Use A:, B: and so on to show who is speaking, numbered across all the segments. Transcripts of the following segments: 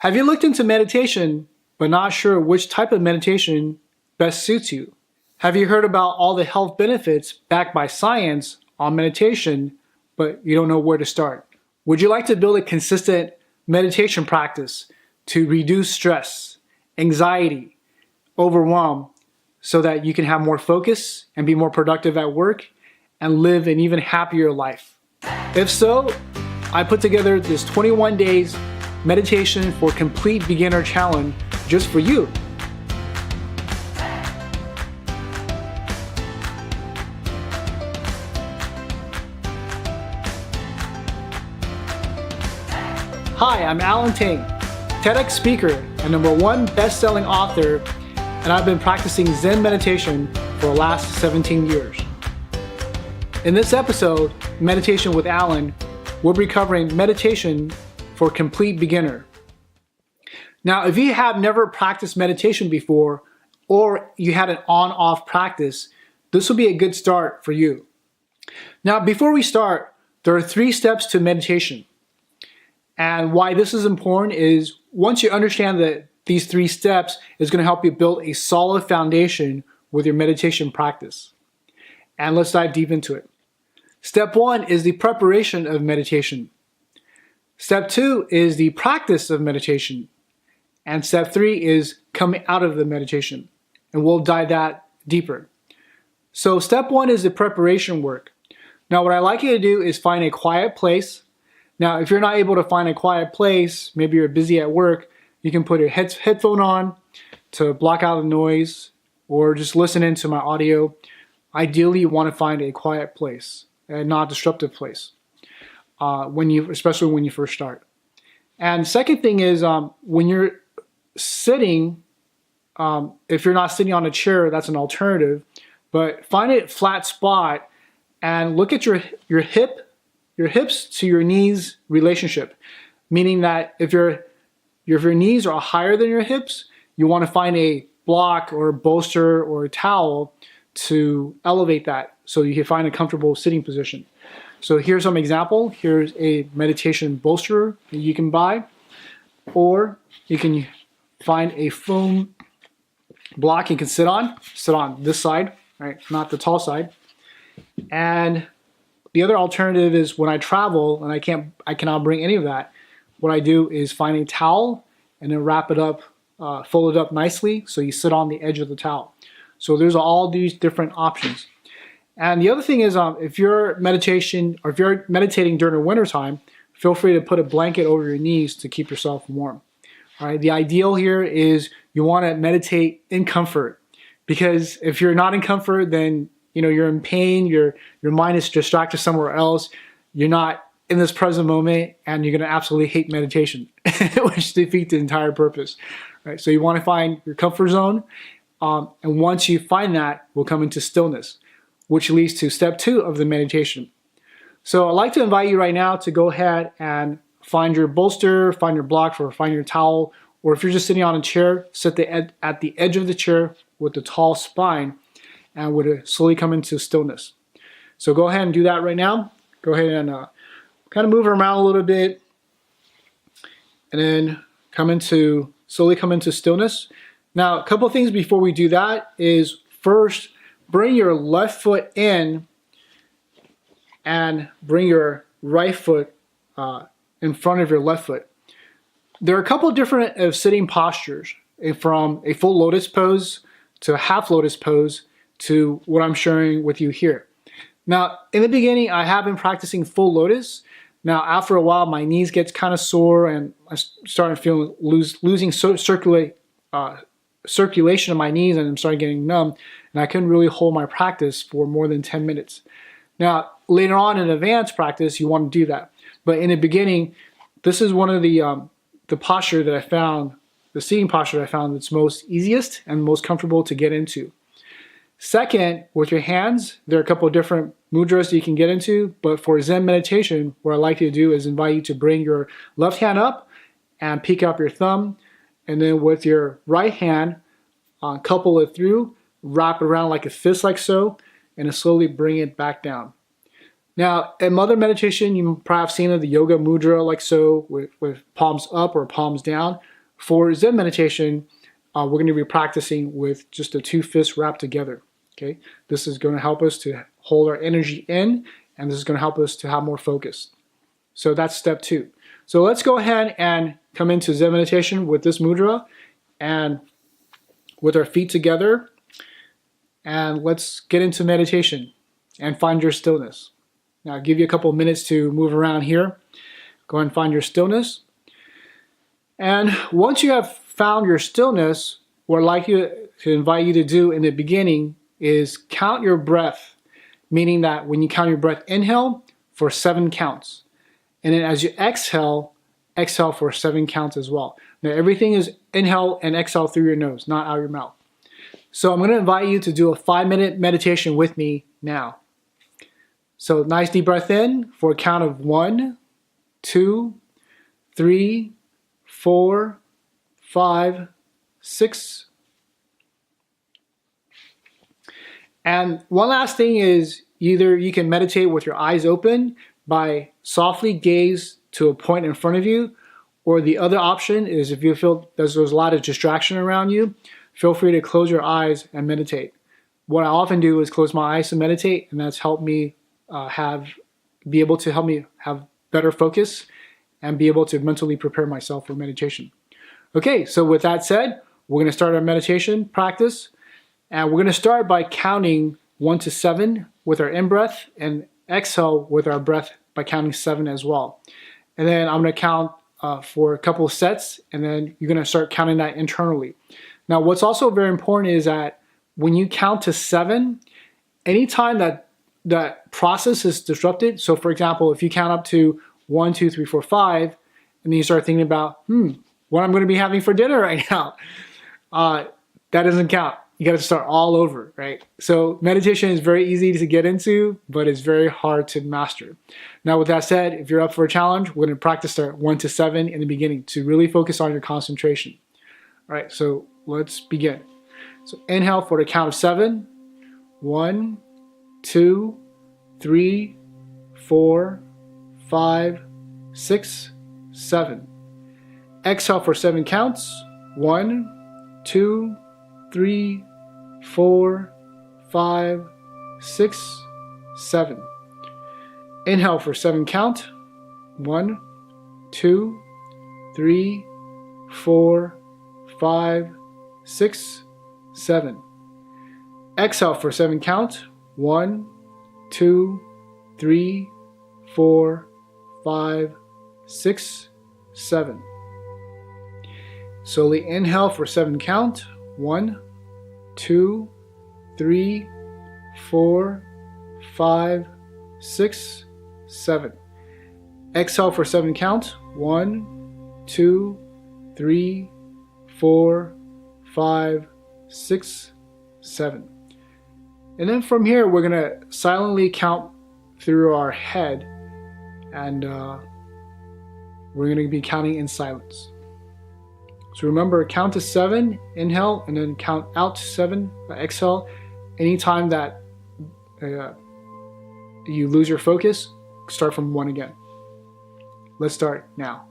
A: Have you looked into meditation but not sure which type of meditation best suits you? Have you heard about all the health benefits backed by science on meditation, but you don't know where to start? Would you like to build a consistent meditation practice to reduce stress, anxiety, overwhelm, so that you can have more focus and be more productive at work and live an even happier life? If so, I put together this 21 days meditation for complete beginner challenge just for you. Hi, I'm Allan, TEDx speaker and #1 best-selling author, and I've been practicing Zen meditation for the last 17 years. In this episode, Meditation with Allan, we'll be covering meditation for complete beginner. Now, if you have never practiced meditation before, or you had an on-off practice, this will be a good start for you. Now, before we start, there are 3 steps to meditation. And why this is important is once you understand that these 3 steps is going to help you build a solid foundation with your meditation practice. And let's dive deep into it. Step 1 is the preparation of meditation. Step 2 is the practice of meditation. And step 3 is coming out of the meditation. And we'll dive that deeper. So step 1 is the preparation work. Now what I like you to do is find a quiet place. Now if you're not able to find a quiet place, maybe you're busy at work, you can put your headphone on to block out the noise or just listen into my audio. Ideally you want to find a quiet place and not a disruptive place, especially when you first start. And second thing is when you're sitting, if you're not sitting on a chair, that's an alternative, but find a flat spot and look at your hips to your knees relationship, meaning that if your knees are higher than your hips, you want to find a block or a bolster or a towel to elevate that so you can find a comfortable sitting position. So here's some example. Here's a meditation bolster that you can buy, or you can find a foam block you can sit on this side, right? Not the tall side. And the other alternative is when I travel and I cannot bring any of that, what I do is find a towel and then wrap it up, fold it up nicely so you sit on the edge of the towel. So there's all these different options. And the other thing is if you're meditating during the winter time, feel free to put a blanket over your knees to keep yourself warm. All right, the ideal here is you want to meditate in comfort, because if you're not in comfort, then you're in pain, your mind is distracted somewhere else, you're not in this present moment, and you're going to absolutely hate meditation, which defeats the entire purpose. Right? So you want to find your comfort zone, and once you find that, we'll come into stillness, which leads to step 2 of the meditation. So I'd like to invite you right now to go ahead and find your bolster, find your block, or find your towel, or if you're just sitting on a chair, sit at the edge of the chair with the tall spine, and would slowly come into stillness. So go ahead and do that right now. Go ahead and kind of move around a little bit, and then slowly come into stillness. Now, a couple of things before we do that is first, bring your left foot in and bring your right foot in front of your left foot. There are a couple of different sitting postures, from a full lotus pose to a half lotus pose to what I'm sharing with you here. Now, in the beginning, I have been practicing full lotus. Now, after a while, my knees get kind of sore and I started feeling losing circulation of my knees, and I'm starting getting numb, and I couldn't really hold my practice for more than 10 minutes. Now, later on in advanced practice, you want to do that. But in the beginning, this is one of the posture that I found, the seating posture that I found that's most easiest and most comfortable to get into. Second, with your hands, there are a couple of different mudras that you can get into, but for Zen meditation, what I like to do is invite you to bring your left hand up and peek up your thumb, and then with your right hand, couple it through, wrap it around like a fist like so, and then slowly bring it back down. Now, in other meditation, you probably have seen the yoga mudra like so, with palms up or palms down. For Zen meditation, we're going to be practicing with just the two fists wrapped together. Okay, this is going to help us to hold our energy in, and this is going to help us to have more focus. So that's step 2. So let's go ahead and come into Zen meditation with this mudra and with our feet together, and let's get into meditation and find your stillness. Now, I'll give you a couple of minutes to move around here. Go and find your stillness. And once you have found your stillness, what I'd like to invite you to do in the beginning is count your breath, meaning that when you count your breath, inhale for 7 counts. And then as you exhale, exhale for 7 counts as well. Now, everything is inhale and exhale through your nose, not out your mouth. So I'm going to invite you to do a 5-minute meditation with me now. So nice deep breath in for a count of 1, 2, 3, 4, 5, 6. And one last thing is either you can meditate with your eyes open by softly gaze to a point in front of you, or the other option is if you feel there's a lot of distraction around you, feel free to close your eyes and meditate. What I often do is close my eyes to meditate, and that's helped me be able to help me have better focus and be able to mentally prepare myself for meditation. Okay, so with that said, we're going to start our meditation practice, and we're going to start by counting 1 to 7 with our in-breath and exhale with our breath by counting 7 as well. And then I'm going to count for a couple of sets, and then you're going to start counting that internally. Now, what's also very important is that when you count to 7, anytime that process is disrupted, so for example, if you count up to 1, 2, 3, 4, 5, and then you start thinking about, what I'm going to be having for dinner right now, that doesn't count. You got to start all over, right? So meditation is very easy to get into, but it's very hard to master. Now, with that said, if you're up for a challenge, we're going to practice start 1 to 7 in the beginning to really focus on your concentration. All right, so let's begin. So inhale for the count of 7. 1, 2, 3, 4, 5, 6, 7. Exhale for 7 counts. 1, 2, 3, 4, 5, 6, 7. Inhale for 7 count. 1, 2, 3, 4, 5, 6, 7. Exhale for 7 count. 1, 2, 3, 4, 5, 6, 7. Slowly inhale for 7 count. 1, 2, 3, 4, 5, 6, 7. Exhale for 7 count. 1, 2, 3, 4, 5, 6, 7. And then from here, we're going to silently count through our head, and we're going to be counting in silence. So remember, count to 7, inhale, and then count out to 7, exhale. Anytime that you lose your focus, start from 1 again. Let's start now.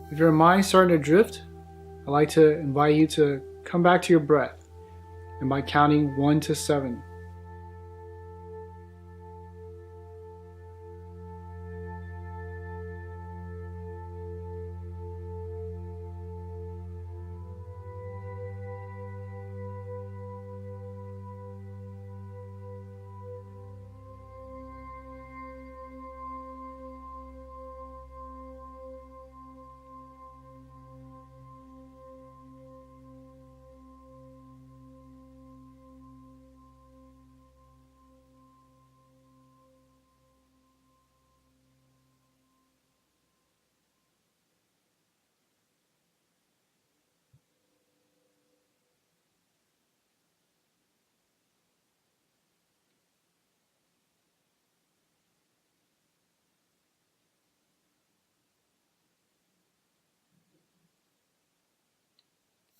A: If your mind's starting to drift, I'd like to invite you to come back to your breath, and by counting 1 to 7.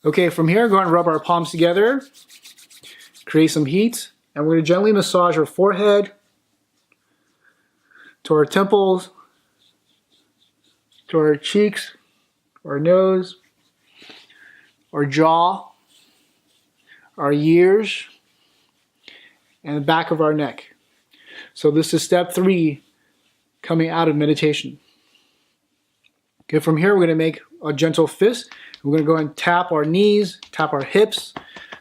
A: Okay, from here, go ahead and rub our palms together, create some heat, and we're going to gently massage our forehead to our temples, to our cheeks, our nose, our jaw, our ears, and the back of our neck. So this is step 3 coming out of meditation. Okay, from here, we're going to make a gentle fist. We're going to go and tap our knees, tap our hips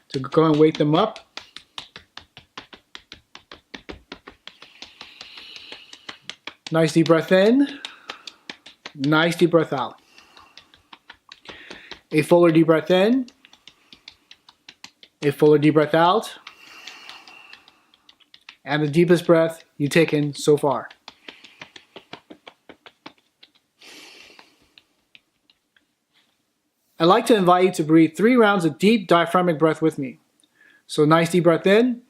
A: to go and wake them up. Nice deep breath in. Nice deep breath out. A fuller deep breath in. A fuller deep breath out. And the deepest breath you've taken so far. I'd like to invite you to breathe 3 rounds of deep diaphragmatic breath with me. So nice deep breath in,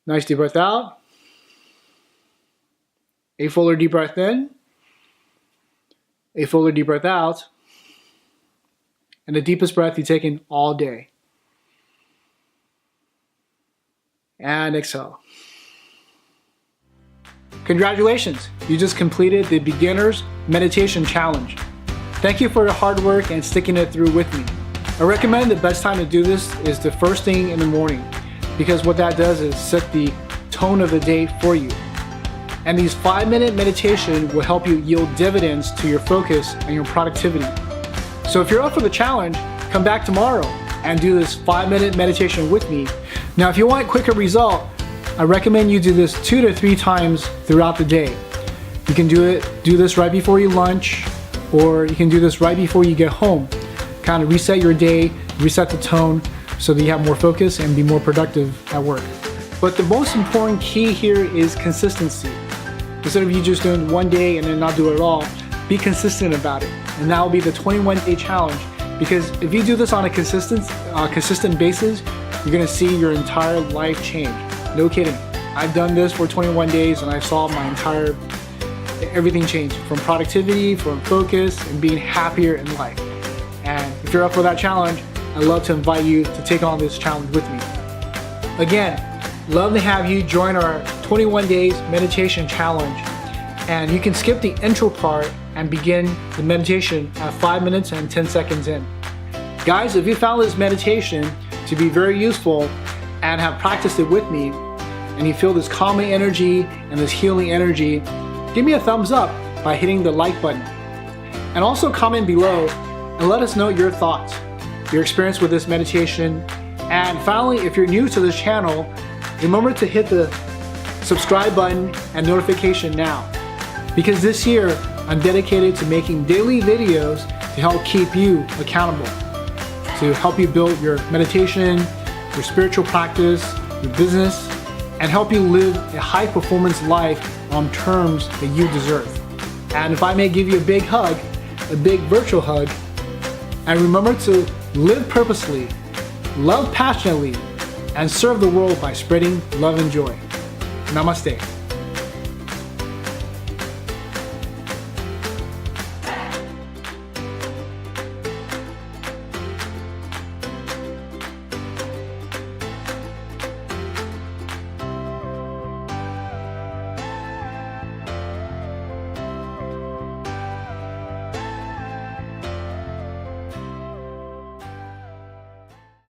A: nice deep breath out, a fuller deep breath in, a fuller deep breath out, and the deepest breath you've taken all day. And exhale. Congratulations, you just completed the Beginner's Meditation Challenge. Thank you for your hard work and sticking it through with me. I recommend the best time to do this is the first thing in the morning, because what that does is set the tone of the day for you. And these 5-minute meditation will help you yield dividends to your focus and your productivity. So if you're up for the challenge, come back tomorrow and do this 5-minute meditation with me. Now, if you want a quicker result, I recommend you do this 2 to 3 times throughout the day. You can do this right before your lunch, or you can do this right before you get home. Kind of reset your day, reset the tone so that you have more focus and be more productive at work. But the most important key here is consistency. Instead of you just doing one day and then not do it at all, be consistent about it. And that will be the 21-day challenge. Because if you do this on a consistent basis, you're gonna see your entire life change. No kidding. I've done this for 21 days and I saw everything changed, from productivity, from focus, and being happier in life. And if you're up for that challenge, I'd love to invite you to take on this challenge with me. Again, love to have you join our 21 days meditation challenge. And you can skip the intro part and begin the meditation at 5 minutes and 10 seconds in. Guys, if you found this meditation to be very useful and have practiced it with me, and you feel this calming energy and this healing energy, give me a thumbs up by hitting the like button. And also comment below and let us know your thoughts, your experience with this meditation. And finally, if you're new to this channel, remember to hit the subscribe button and notification now. Because this year, I'm dedicated to making daily videos to help keep you accountable, to help you build your meditation, your spiritual practice, your business, and help you live a high-performance life on terms that you deserve. And if I may give you a big hug, a big virtual hug, and remember to live purposely, love passionately, and serve the world by spreading love and joy. Namaste.